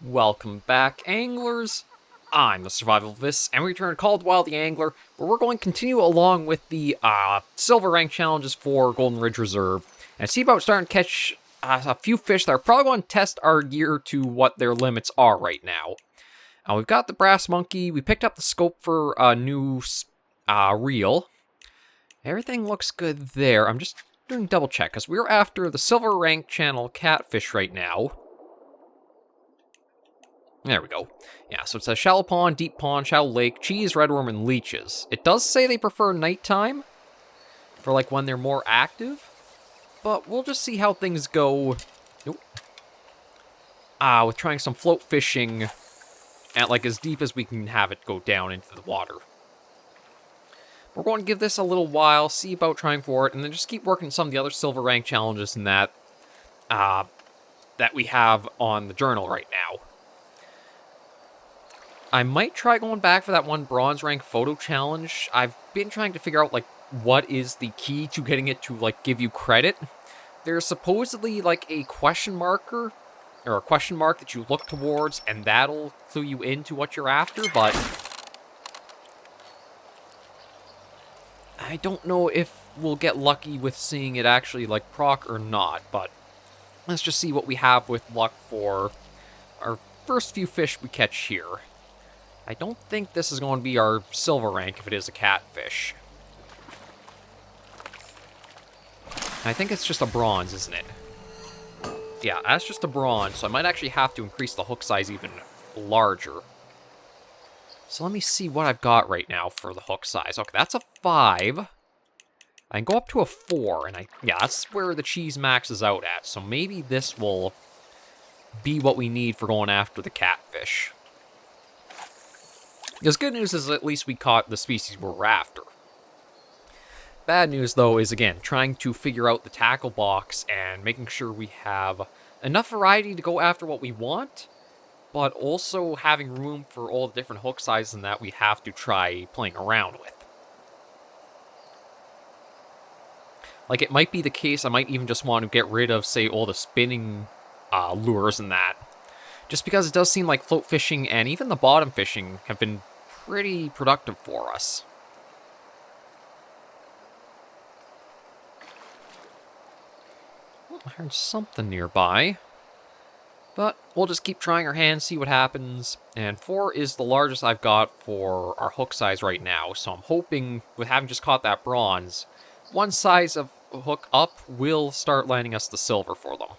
Welcome back, anglers. I'm the Survivalist, and we return to Call the Wild the Angler, where we're going to continue along with the silver rank challenges for Golden Ridge Reserve, and see about starting to catch a few fish that are probably going to test our gear to what their limits are right now. We've got the brass monkey. We picked up the scope for a new reel. Everything looks good there. I'm just doing double check because we're after the silver rank channel catfish right now. There we go. Yeah, so it says shallow pond, deep pond, shallow lake, cheese, redworm, and leeches. It does say they prefer nighttime for like when they're more active, but we'll just see how things go. Nope. With trying some float fishing at like as deep as we can have it go down into the water. We're going to give this a little while, see about trying for it, and then just keep working some of the other silver rank challenges and that we have on the journal right now. I might try going back for that one bronze rank photo challenge. I've been trying to figure out, like, what is the key to getting it to, like, give you credit. There's supposedly, like, a question marker, or a question mark that you look towards, and that'll clue you into what you're after, but I don't know if we'll get lucky with seeing it actually, like, proc or not, but let's just see what we have with luck for our first few fish we catch here. I don't think this is going to be our silver rank if it is a catfish. I think it's just a bronze, isn't it? Yeah, that's just a bronze, so I might actually have to increase the hook size even larger. So let me see what I've got right now for the hook size. Okay, that's a 5. I can go up to a 4, and that's where the cheese maxes out at. So maybe this will be what we need for going after the catfish. Because good news is at least we caught the species we're after. Bad news, though, is again, trying to figure out the tackle box and making sure we have enough variety to go after what we want, but also having room for all the different hook sizes and that we have to try playing around with. Like, it might be the case I might even just want to get rid of, say, all the spinning lures and that. Just because it does seem like float fishing and even the bottom fishing have been pretty productive for us. Well, I heard something nearby. But we'll just keep trying our hands, see what happens. And 4 is the largest I've got for our hook size right now. So I'm hoping, with having just caught that bronze, one size of hook up will start landing us the silver for them.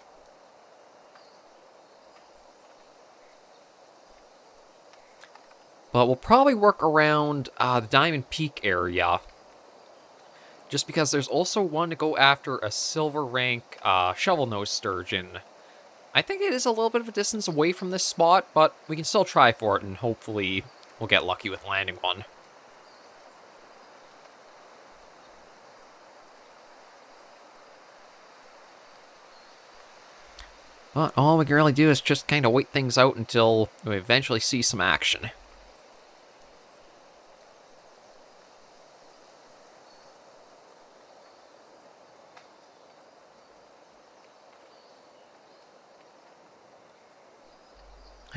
But we'll probably work around the Diamond Peak area. Just because there's also one to go after a silver rank shovel-nosed sturgeon. I think it is a little bit of a distance away from this spot, but we can still try for it, and hopefully we'll get lucky with landing one. But all we can really do is just kind of wait things out until we eventually see some action.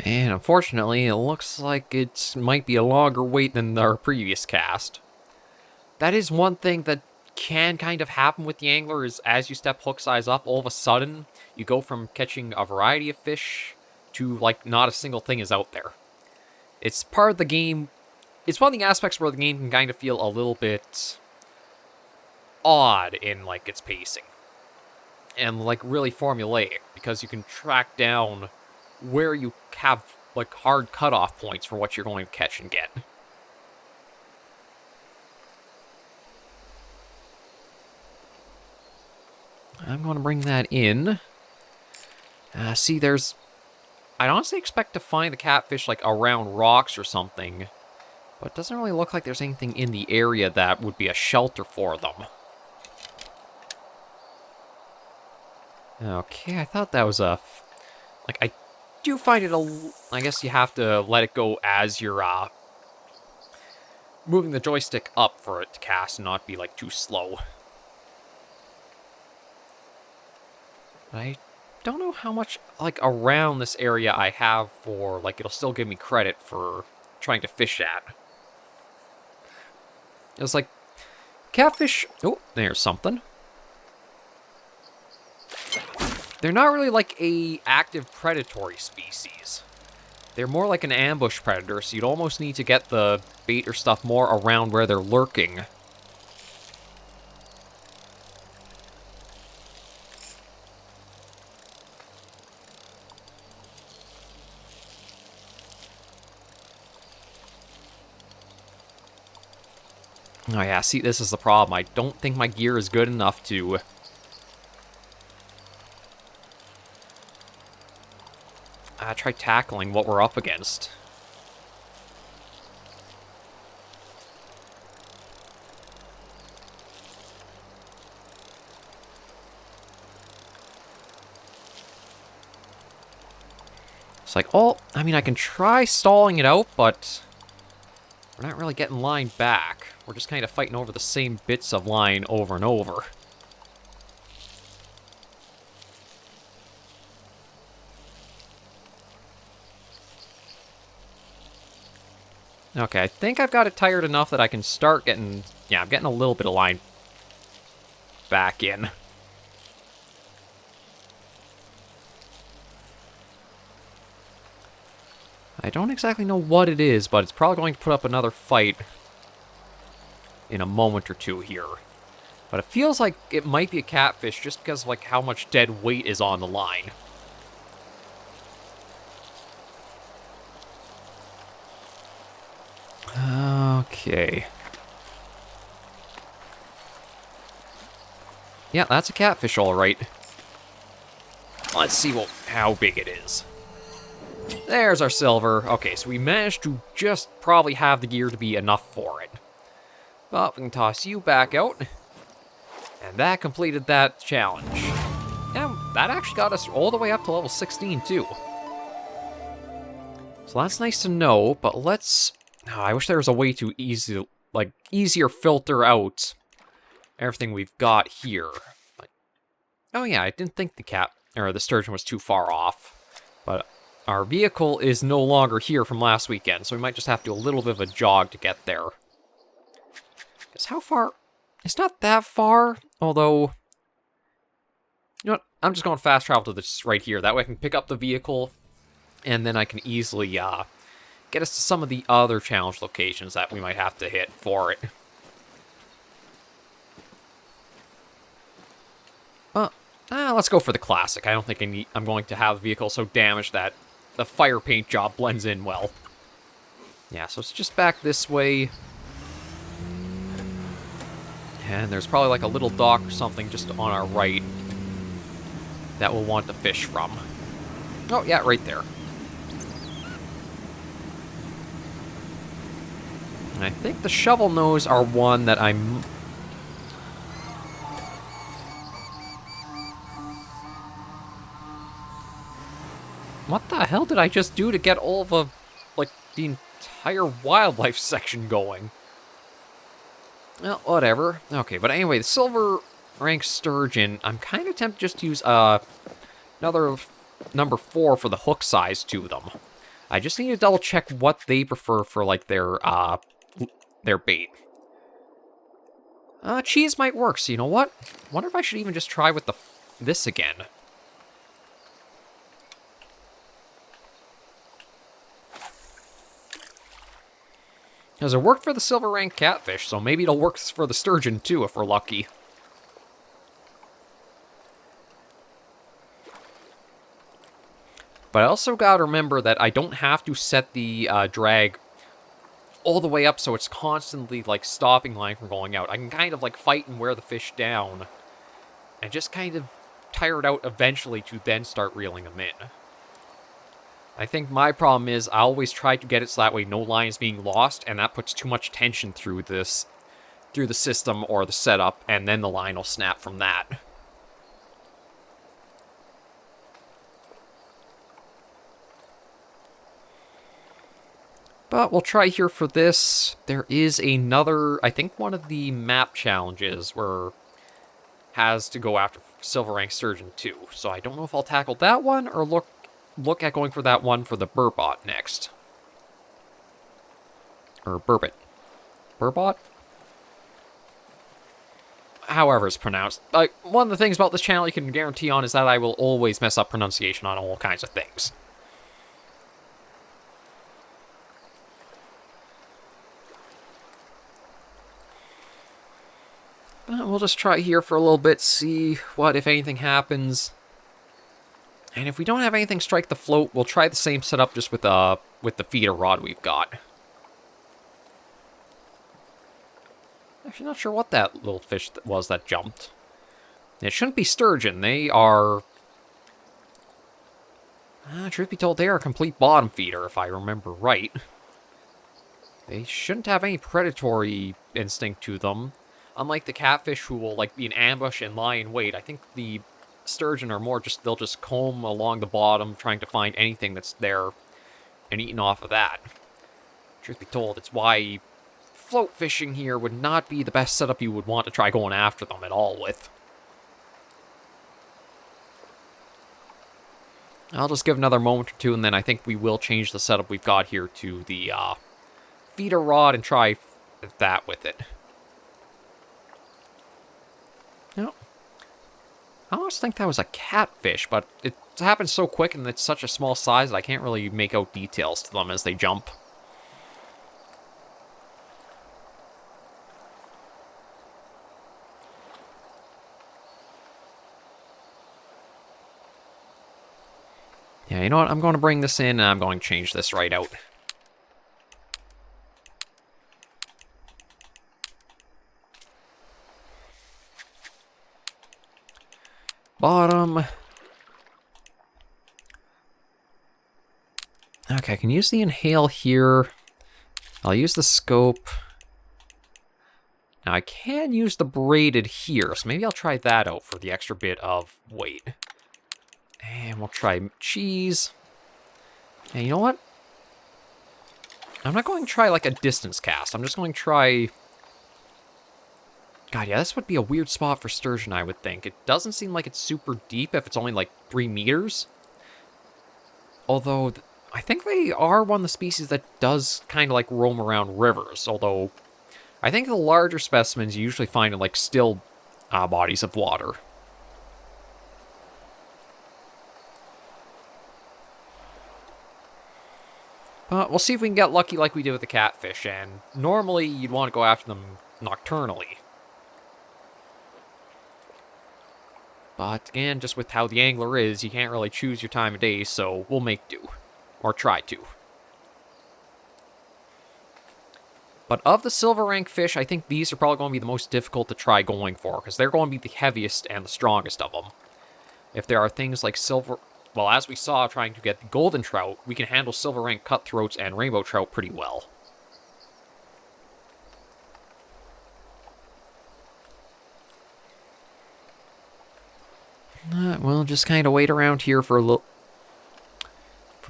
And unfortunately, it looks like it might be a longer wait than our previous cast. That is one thing that can kind of happen with the angler, is as you step hook size up, all of a sudden, you go from catching a variety of fish to, like, not a single thing is out there. It's part of the game. It's one of the aspects where the game can kind of feel a little bit odd in, like, its pacing. And, like, really formulaic, because you can track down where you have, like, hard cutoff points for what you're going to catch and get. I'm going to bring that in. See, I'd honestly expect to find a catfish, like, around rocks or something, but it doesn't really look like there's anything in the area that would be a shelter for them. Okay, I thought that was like, I do find it I guess you have to let it go as you're moving the joystick up for it to cast and not be, like, too slow. I don't know how much, like, around this area I have for, like, it'll still give me credit for trying to fish at. It's like, catfish... Oh, there's something. They're not really like a active predatory species. They're more like an ambush predator, so you'd almost need to get the bait or stuff more around where they're lurking. Oh yeah, see, this is the problem. I don't think my gear is good enough to... try tackling what we're up against. It's like, oh, I mean, I can try stalling it out, but we're not really getting line back. We're just kind of fighting over the same bits of line over and over. Okay, I think I've got it tired enough that I can start getting... Yeah, I'm getting a little bit of line back in. I don't exactly know what it is, but it's probably going to put up another fight in a moment or two here. But it feels like it might be a catfish just because of like how much dead weight is on the line. Okay. Yeah, that's a catfish, all right. Let's see how big it is. There's our silver. Okay, so we managed to just probably have the gear to be enough for it. But we can toss you back out. And that completed that challenge. And that actually got us all the way up to level 16, too. So that's nice to know, but let's... Oh, I wish there was a way to easier filter out everything we've got here. But, oh yeah, I didn't think the sturgeon was too far off. But our vehicle is no longer here from last weekend, so we might just have to do a little bit of a jog to get there. Because how far? It's not that far, although... You know what? I'm just going to fast travel to this right here. That way I can pick up the vehicle, and then I can easily get us to some of the other challenge locations that we might have to hit for it. Let's go for the classic. I don't think I'm going to have the vehicle so damaged that the fire paint job blends in well. Yeah, so it's just back this way. And there's probably like a little dock or something just on our right that we'll want to fish from. Oh, yeah, right there. And I think the shovel nose are one that I'm... What the hell did I just do to get all of the entire wildlife section going? Well, whatever. Okay, but anyway, the silver rank sturgeon, I'm kind of tempted just to use another number 4 for the hook size to them. I just need to double check what they prefer for like their bait. Cheese might work, so you know what? I wonder if I should even just try with this again. Because it worked for the silver rank catfish, so maybe it'll work for the sturgeon too if we're lucky. But I also gotta remember that I don't have to set the drag all the way up so it's constantly like stopping line from going out. I can kind of like fight and wear the fish down and just kind of tire it out eventually to then start reeling them in. I think my problem is I always try to get it so that way no line is being lost, and that puts too much tension through the system or the setup, and then the line will snap from that. But we'll try here for this. There is another, I think one of the map challenges where has to go after Silver Rank Sturgeon too. So I don't know if I'll tackle that one or look at going for that one for the burbot next. Or burbot. Burbot? However it's pronounced. One of the things about this channel you can guarantee on is that I will always mess up pronunciation on all kinds of things. But we'll just try here for a little bit, see what, if anything, happens. And if we don't have anything strike the float, we'll try the same setup just with the feeder rod we've got. Actually, not sure what that little fish was that jumped. It shouldn't be sturgeon. They are... truth be told, they are a complete bottom feeder, if I remember right. They shouldn't have any predatory instinct to them. Unlike the catfish who will, like, be in ambush and lie in wait, I think the sturgeon are more just... they'll just comb along the bottom, trying to find anything that's there, and eating off of that. Truth be told, it's why... float fishing here would not be the best setup you would want to try going after them at all with. I'll just give another moment or two, and then I think we will change the setup we've got here to the feeder rod and try that with it. No. I almost think that was a catfish, but it happens so quick and it's such a small size that I can't really make out details to them as they jump. Yeah, you know what? I'm going to bring this in, and I'm going to change this right out. Bottom. Okay, I can use the inhale here. I'll use the scope. Now, I can use the braided here, so maybe I'll try that out for the extra bit of weight. And we'll try cheese. And you know what? I'm not going to try, like, a distance cast. I'm just going to try... God, yeah, this would be a weird spot for sturgeon, I would think. It doesn't seem like it's super deep if it's only, like, 3 meters. Although, I think they are one of the species that does kind of, like, roam around rivers. Although, I think the larger specimens you usually find in, like, still bodies of water. We'll see if we can get lucky like we did with the catfish, and normally you'd want to go after them nocturnally. But again, just with how the angler is, you can't really choose your time of day, so we'll make do. Or try to. But of the silver rank fish, I think these are probably going to be the most difficult to try going for, because they're going to be the heaviest and the strongest of them. If there are things like silver... Well, as we saw trying to get the golden trout, we can handle silver rank cutthroats and rainbow trout pretty well. We'll just kind of wait around here for a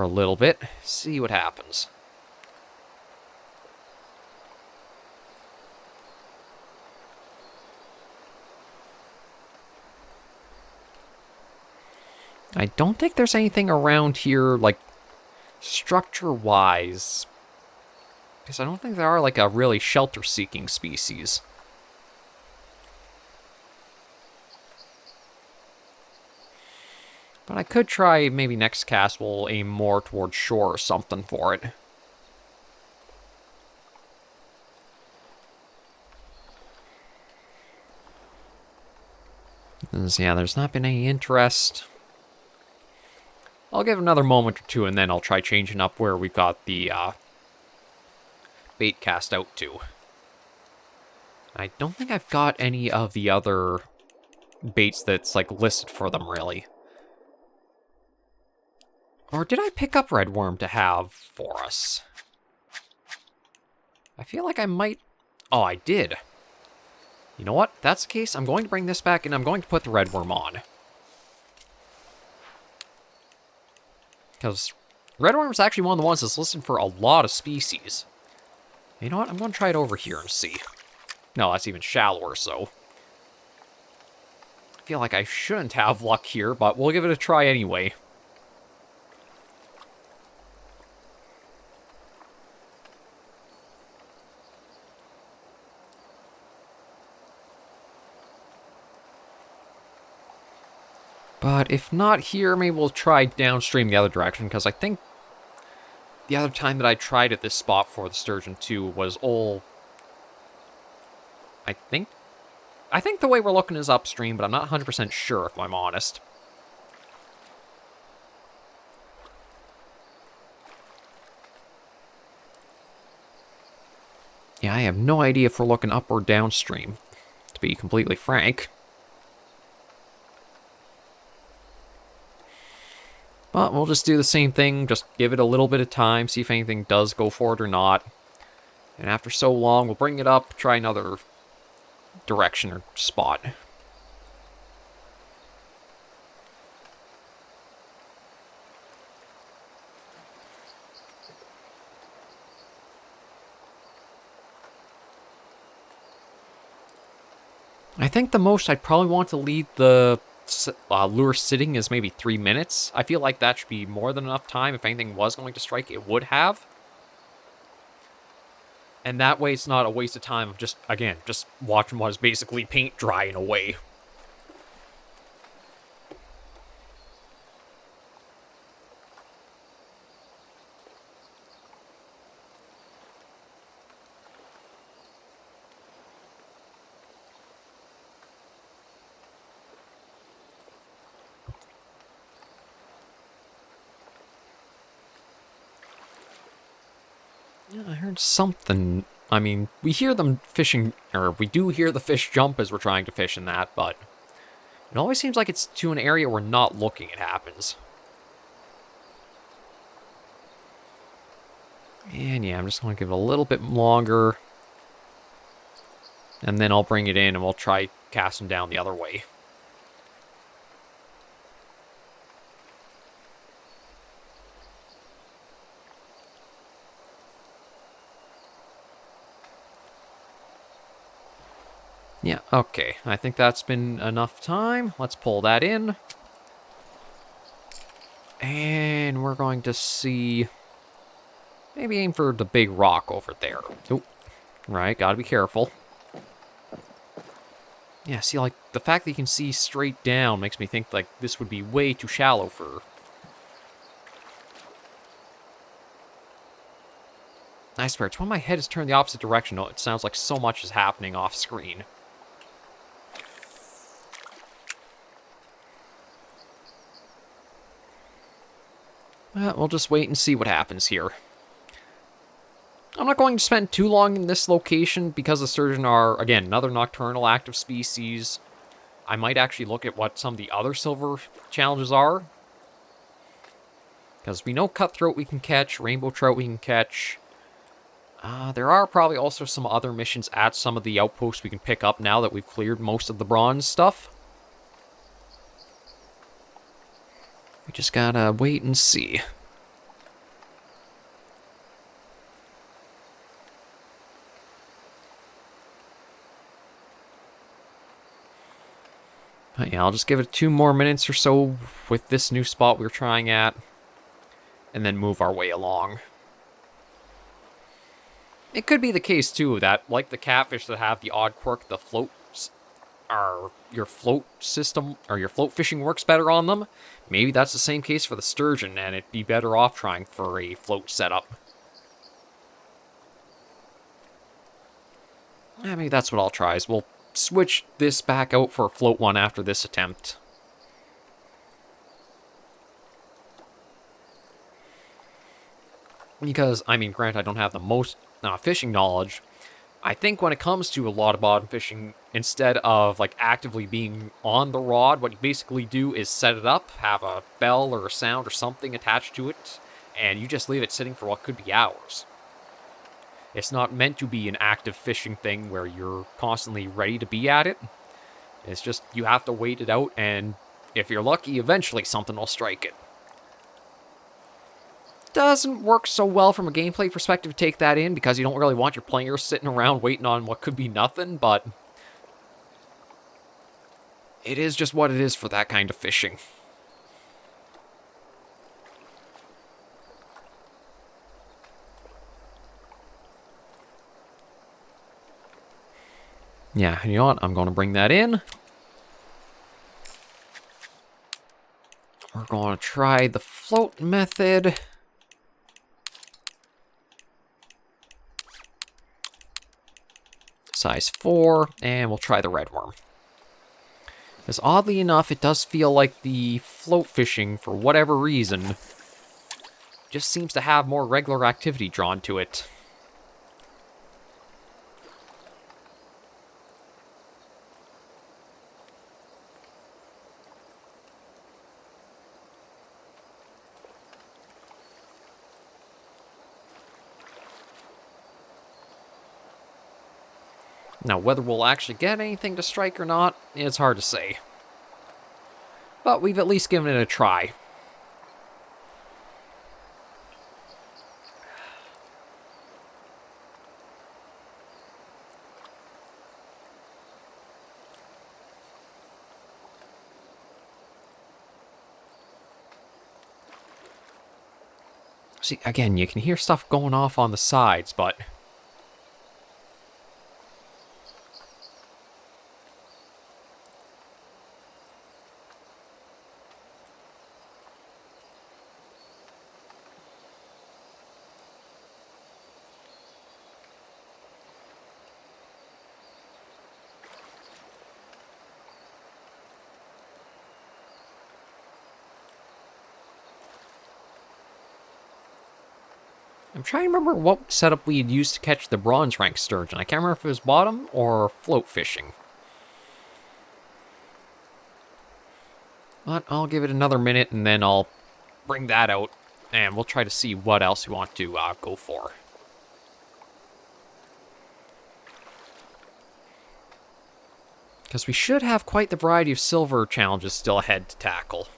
little bit, see what happens. I don't think there's anything around here, like, structure-wise. Because I don't think there are, like, a really shelter-seeking species. But I could try, maybe next cast we'll aim more towards shore or something for it. Yeah, there's not been any interest. I'll give another moment or two, and then I'll try changing up where we've got the bait cast out to. I don't think I've got any of the other baits that's, like, listed for them, really. Or did I pick up red worm to have for us? I feel like I might... Oh, I did. You know what? If that's the case, I'm going to bring this back, and I'm going to put the red worm on. Because redworm is actually one of the ones that's listed for a lot of species. You know what? I'm going to try it over here and see. No, that's even shallower, so... I feel like I shouldn't have luck here, but we'll give it a try anyway. But if not here, maybe we'll try downstream the other direction, because I think the other time that I tried at this spot for the sturgeon too was all... I think the way we're looking is upstream, but I'm not 100% sure if I'm honest. Yeah, I have no idea if we're looking up or downstream, to be completely frank. But we'll just do the same thing, just give it a little bit of time, see if anything does go for it or not. And after so long, we'll bring it up, try another direction or spot. I think the most I'd probably want to leave the lure sitting is maybe 3 minutes. I feel like that should be more than enough time. If anything was going to strike, it would have. And that way it's not a waste of time of just, again, just watching what is basically paint drying away. Yeah, I heard something. I mean, we hear them fishing, or we do hear the fish jump as we're trying to fish in that, but it always seems like it's to an area we're not looking it happens. And yeah, I'm just going to give it a little bit longer. And then I'll bring it in and we'll try casting down the other way. Yeah, okay. I think that's been enough time. Let's pull that in. And we're going to see... Maybe aim for the big rock over there. Oh, right, gotta be careful. Yeah, see, like, the fact that you can see straight down makes me think, like, this would be way too shallow for... I swear, it's when my head is turned the opposite direction, it sounds like so much is happening off screen. We'll just wait and see what happens here. I'm not going to spend too long in this location because the sturgeon are, again, another nocturnal active species. I might actually look at what some of the other silver challenges are. Because we know cutthroat we can catch, rainbow trout we can catch. There are probably also some other missions at some of the outposts we can pick up now that we've cleared most of the bronze stuff. We just gotta wait and see. But yeah, I'll just give it 2 more minutes or so with this new spot we're trying at, and then move our way along. It could be the case, too, that, like the catfish that have the odd quirk, the floats are... your float system, or your float fishing works better on them. Maybe that's the same case for the sturgeon, and it'd be better off trying for a float setup. Yeah, maybe that's what I'll try, is we'll switch this back out for a float one after this attempt. Because, I mean, granted, I don't have the most fishing knowledge. I think when it comes to a lot of bottom fishing, instead of, like, actively being on the rod, what you basically do is set it up, have a bell or a sound or something attached to it, and you just leave it sitting for what could be hours. It's not meant to be an active fishing thing where you're constantly ready to be at it. It's just, you have to wait it out, and if you're lucky, eventually something will strike it. Doesn't work so well from a gameplay perspective to take that in, because you don't really want your players sitting around waiting on what could be nothing, but... it is just what it is for that kind of fishing. Yeah, you know what? I'm going to bring that in. We're going to try the float method. Size 4, and we'll try the red worm. Because oddly enough, it does feel like the float fishing, for whatever reason, just seems to have more regular activity drawn to it. Now, whether we'll actually get anything to strike or not, it's hard to say. But we've at least given it a try. See, again, you can hear stuff going off on the sides, but... I'm trying to remember what setup we had used to catch the bronze rank sturgeon. I can't remember if it was bottom or float fishing. But I'll give it another minute and then I'll bring that out and we'll try to see what else we want to go for. Because we should have quite the variety of silver challenges still ahead to tackle.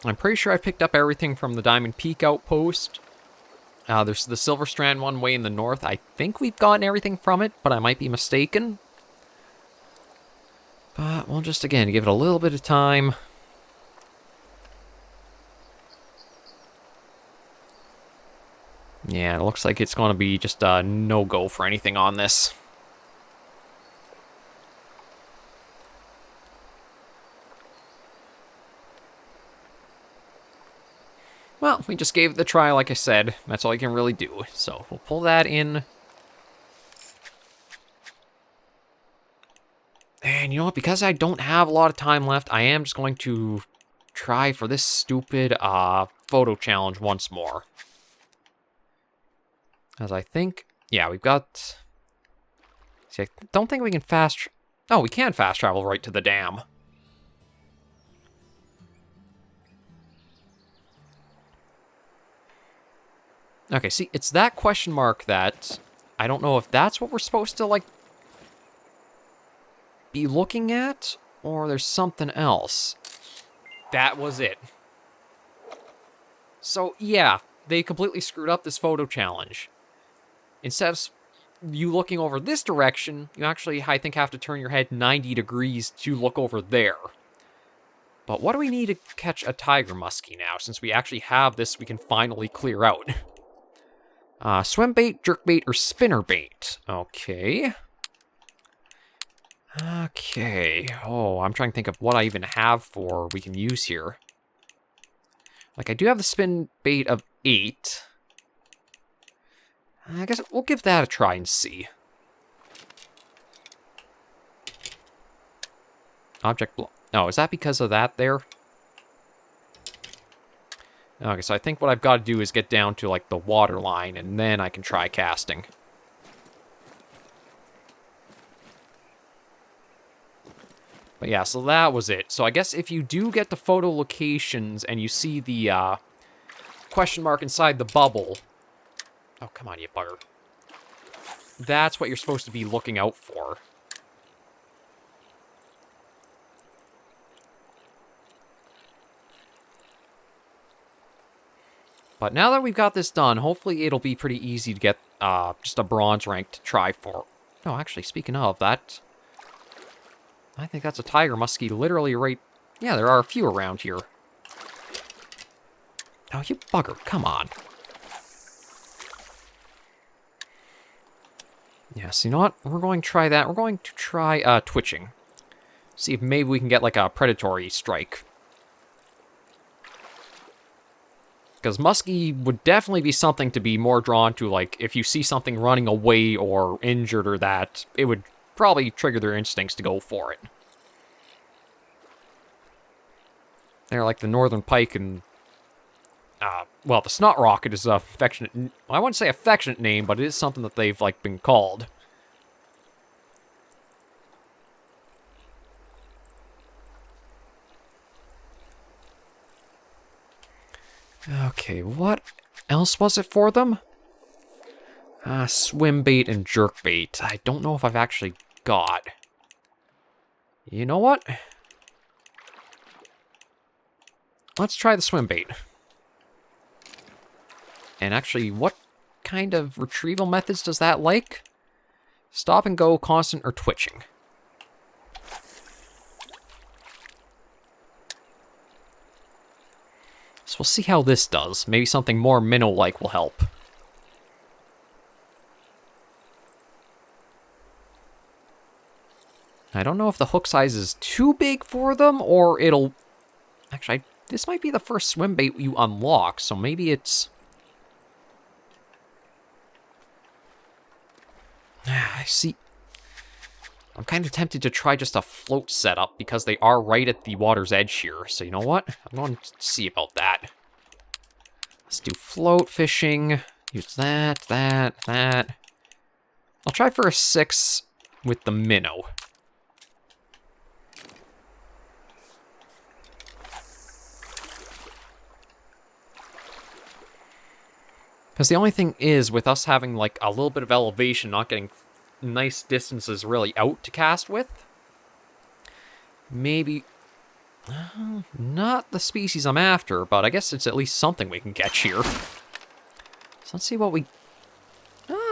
I'm pretty sure I picked up everything from the Diamond Peak outpost. There's the Silver Strand one way in the north. I think we've gotten everything from it, but I might be mistaken. But we'll just, again, give it a little bit of time. Yeah, it looks like it's going to be just a no-go for anything on this. Well, we just gave it the try, like I said. That's all you can really do. So, we'll pull that in. And you know what? Because I don't have a lot of time left, I am just going to try for this stupid photo challenge once more. As I think... Yeah, we've got... See, I don't think we can fast... Oh, we can fast travel right to the dam. Okay, see, it's that question mark that I don't know if that's what we're supposed to, like, be looking at, or there's something else. That was it. So, yeah, they completely screwed up this photo challenge. Instead of you looking over this direction, you actually, I think, have to turn your head 90 degrees to look over there. But what do we need to catch a tiger muskie now, since we actually have this we can finally clear out? Swim bait, jerk bait, or spinner bait. Okay. Okay. Oh, I'm trying to think of what I even have for we can use here. Like, I do have the spin bait of 8. I guess we'll give that a try and see. Object block. Oh, is that because of that there? Okay, so I think what I've got to do is get down to, like, the water line, and then I can try casting. But yeah, so that was it. So I guess if you do get the photo locations and you see the question mark inside the bubble... Oh, come on, you bugger. That's what you're supposed to be looking out for. But now that we've got this done, hopefully it'll be pretty easy to get just a bronze rank to try for. No, actually, speaking of that, I think that's a tiger muskie literally right... Yeah, there are a few around here. Oh, you bugger, come on. Yes, you know what? We're going to try that. We're going to try twitching. See if maybe we can get like a predatory strike. Because muskie would definitely be something to be more drawn to, like, if you see something running away or injured or that, it would probably trigger their instincts to go for it. They're like the northern pike and... well, the snot rocket is a affectionate... I wouldn't say affectionate name, but it is something that they've, like, been called. Okay, what else was it for them? Swim bait and jerk bait. I don't know if I've actually got. You know what? Let's try the swim bait. And actually, what kind of retrieval methods does that like? Stop and go, constant, or twitching? So we'll see how this does. Maybe something more minnow-like will help. I don't know if the hook size is too big for them, or it'll... Actually, this might be the first swim bait you unlock, so maybe it's... I see. I'm kind of tempted to try just a float setup, because they are right at the water's edge here. So you know what? I'm going to see about that. Let's do float fishing. Use that. I'll try for a 6 with the minnow. Because the only thing is, with us having like a little bit of elevation, not getting nice distances really out to cast with, maybe not the species I'm after, but I guess it's at least something we can catch here. So let's see what we...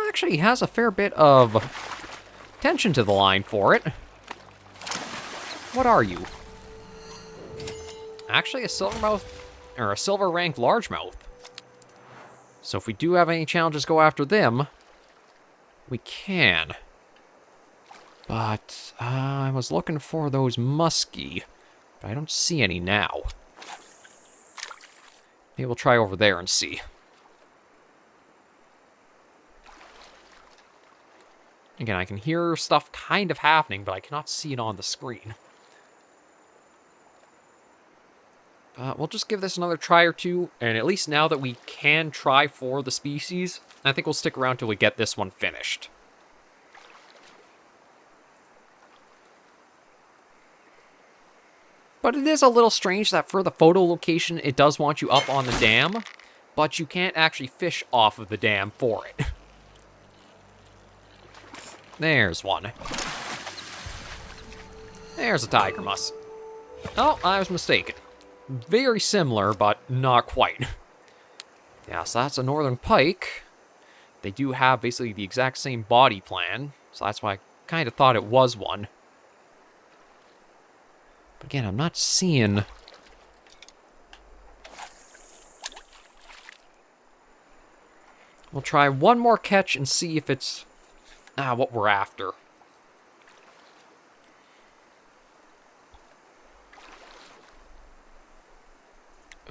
actually, he has a fair bit of tension to the line for it. What are you? Actually, a silvermouth, or a silver ranked largemouth. So if we do have any challenges go after them, we can. But I was looking for those muskie, but I don't see any now. Maybe we'll try over there and see. Again, I can hear stuff kind of happening, but I cannot see it on the screen. We'll just give this another try or two, and at least now that we can try for the species, I think we'll stick around till we get this one finished. But it is a little strange that for the photo location, it does want you up on the dam, but you can't actually fish off of the dam for it. There's one. There's a tiger musk. Oh, I was mistaken. Very similar, but not quite. Yeah, so that's a northern pike. They do have basically the exact same body plan, so that's why I kind of thought it was one. But again, I'm not seeing... We'll try one more catch and see if it's what we're after.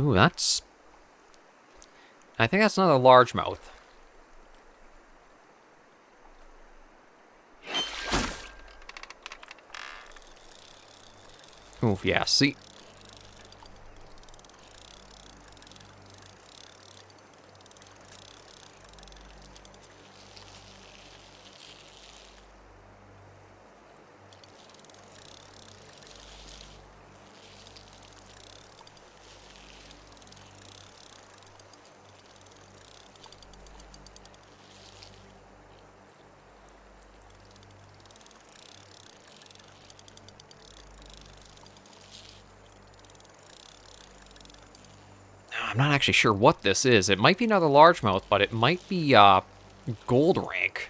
Ooh, that's... I think that's another largemouth. Ooh, yeah, see... I'm not actually sure what this is. It might be another largemouth, but it might be, gold rank.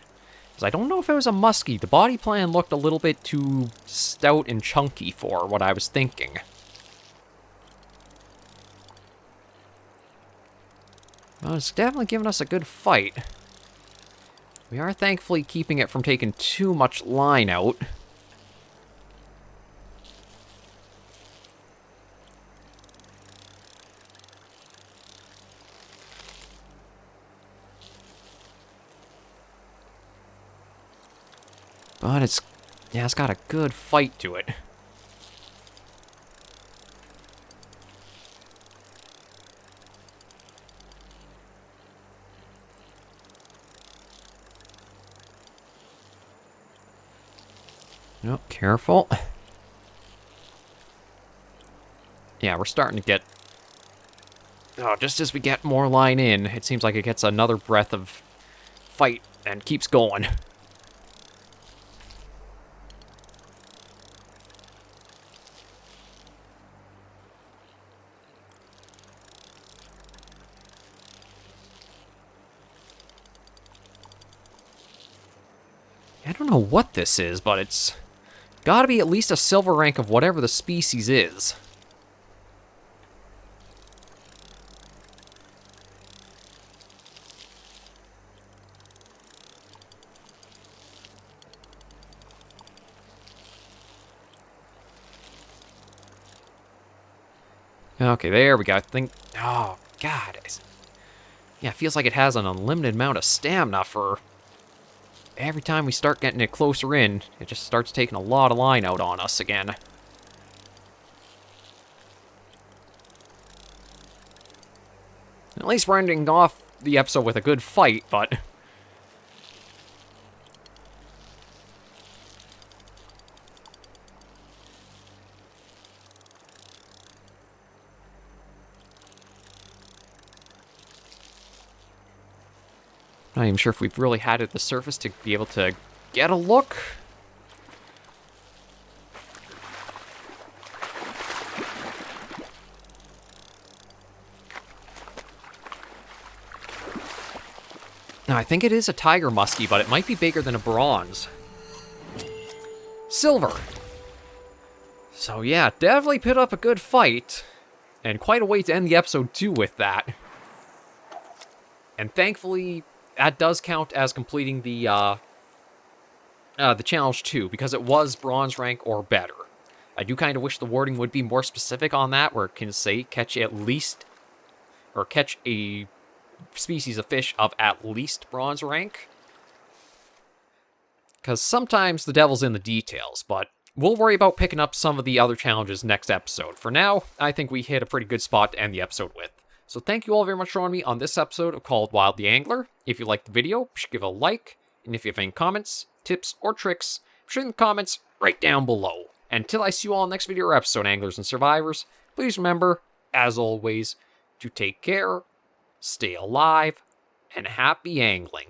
Because I don't know if it was a muskie. The body plan looked a little bit too stout and chunky for what I was thinking. Well, it's definitely giving us a good fight. We are thankfully keeping it from taking too much line out. But it's got a good fight to it. Oh, careful. Yeah, we're starting to get... Oh, just as we get more line in, it seems like it gets another breath of fight and keeps going. I don't know what this is, but it's gotta be at least a silver rank of whatever the species is. Okay, there we go. I think... Oh, God. Yeah, it feels like it has an unlimited amount of stamina for... Every time we start getting it closer in, it just starts taking a lot of line out on us again. At least we're ending off the episode with a good fight, but... Not even sure if we've really had it at the surface to be able to get a look. Now, I think it is a tiger muskie, but it might be bigger than a bronze. Silver. So yeah, definitely put up a good fight. And quite a way to end the episode too with that. And thankfully... that does count as completing the challenge too, because it was bronze rank or better. I do kind of wish the wording would be more specific on that, where it can say catch at least, or catch a species of fish of at least bronze rank. Because sometimes the devil's in the details, but we'll worry about picking up some of the other challenges next episode. For now, I think we hit a pretty good spot to end the episode with. So thank you all very much for joining me on this episode of Called Wild the Angler. If you liked the video, be sure to give it a like. And if you have any comments, tips, or tricks, be sure in the comments right down below. And until I see you all in the next video or episode, Anglers and Survivors, please remember, as always, to take care, stay alive, and happy angling.